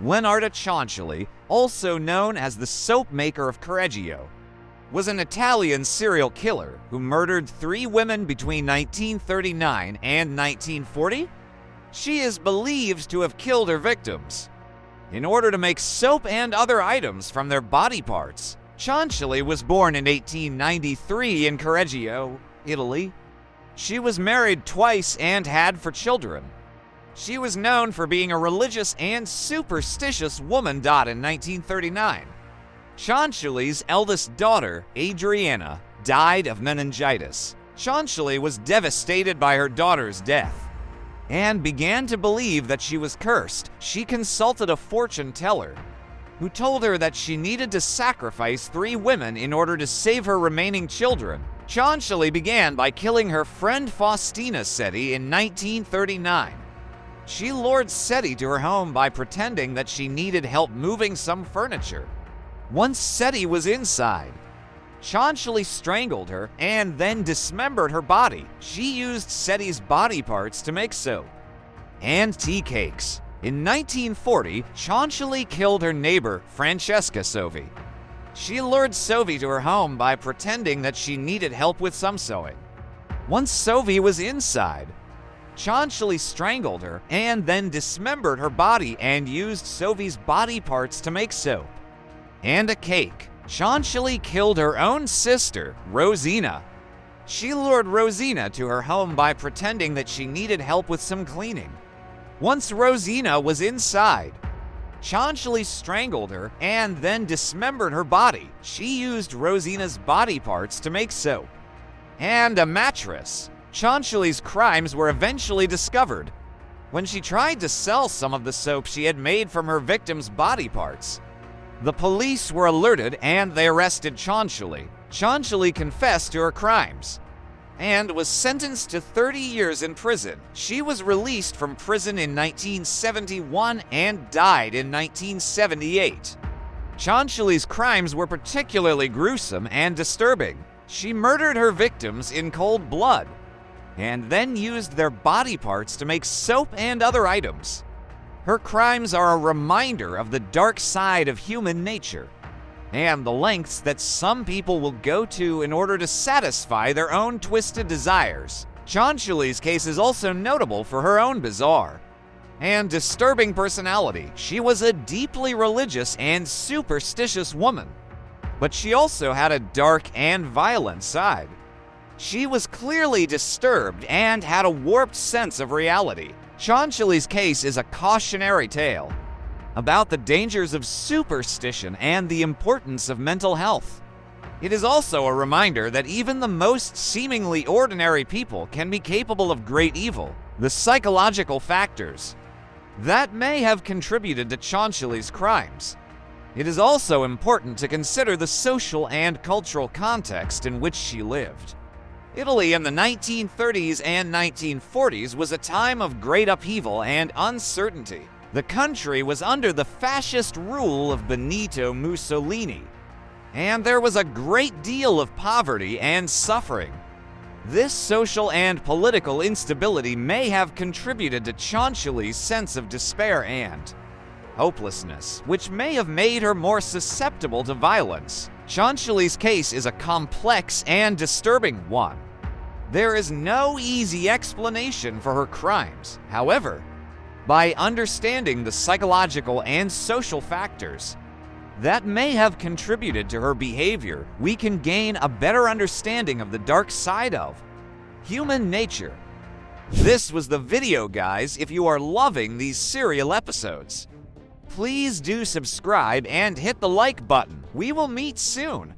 Leonarda Cianciulli, also known as the Soap Maker of Correggio, was an Italian serial killer who murdered 3 women between 1939 and 1940. She is believed to have killed her victims in order to make soap and other items from their body parts. Cianciulli was born in 1893 in Correggio, Italy. She was married twice and had 4 children. She was known for being a religious and superstitious woman. In 1939, Cianciulli's eldest daughter, Adriana, died of meningitis. Cianciulli was devastated by her daughter's death and began to believe that she was cursed. She consulted a fortune teller who told her that she needed to sacrifice 3 women in order to save her remaining children. Cianciulli began by killing her friend Faustina Seti in 1939. She lured Seti to her home by pretending that she needed help moving some furniture. Once Seti was inside, Cianciulli strangled her and then dismembered her body. She used Seti's body parts to make soap and tea cakes. In 1940, Cianciulli killed her neighbor, Francesca Sovi. She lured Sovi to her home by pretending that she needed help with some sewing. Once Sovi was inside, Cianciulli strangled her and then dismembered her body and used Sovi's body parts to make soap and a cake. Cianciulli killed her own sister, Rosina. She lured Rosina to her home by pretending that she needed help with some cleaning. Once Rosina was inside, Cianciulli strangled her and then dismembered her body. She used Rosina's body parts to make soap and a mattress. Cianciulli's crimes were eventually discovered when she tried to sell some of the soap she had made from her victims' body parts. The police were alerted and they arrested Cianciulli. Cianciulli confessed to her crimes and was sentenced to 30 years in prison. She was released from prison in 1971 and died in 1978. Cianciulli's crimes were particularly gruesome and disturbing. She murdered her victims in cold blood and then used their body parts to make soap and other items. Her crimes are a reminder of the dark side of human nature and the lengths that some people will go to in order to satisfy their own twisted desires. Cianciulli's case is also notable for her own bizarre and disturbing personality. She was a deeply religious and superstitious woman, but she also had a dark and violent side. She was clearly disturbed and had a warped sense of reality. Cianciulli's case is a cautionary tale about the dangers of superstition and the importance of mental health. It is also a reminder that even the most seemingly ordinary people can be capable of great evil. The psychological factors that may have contributed to Cianciulli's crimes. It is also important to consider the social and cultural context in which she lived. Italy in the 1930s and 1940s was a time of great upheaval and uncertainty. The country was under the fascist rule of Benito Mussolini, and there was a great deal of poverty and suffering. This social and political instability may have contributed to Cianciulli's sense of despair and hopelessness, which may have made her more susceptible to violence. Cianciulli's case is a complex and disturbing one. There is no easy explanation for her crimes. However, by understanding the psychological and social factors that may have contributed to her behavior, we can gain a better understanding of the dark side of human nature. This was the video, guys. If you are loving these serial episodes, please do subscribe and hit the like button. We will meet soon.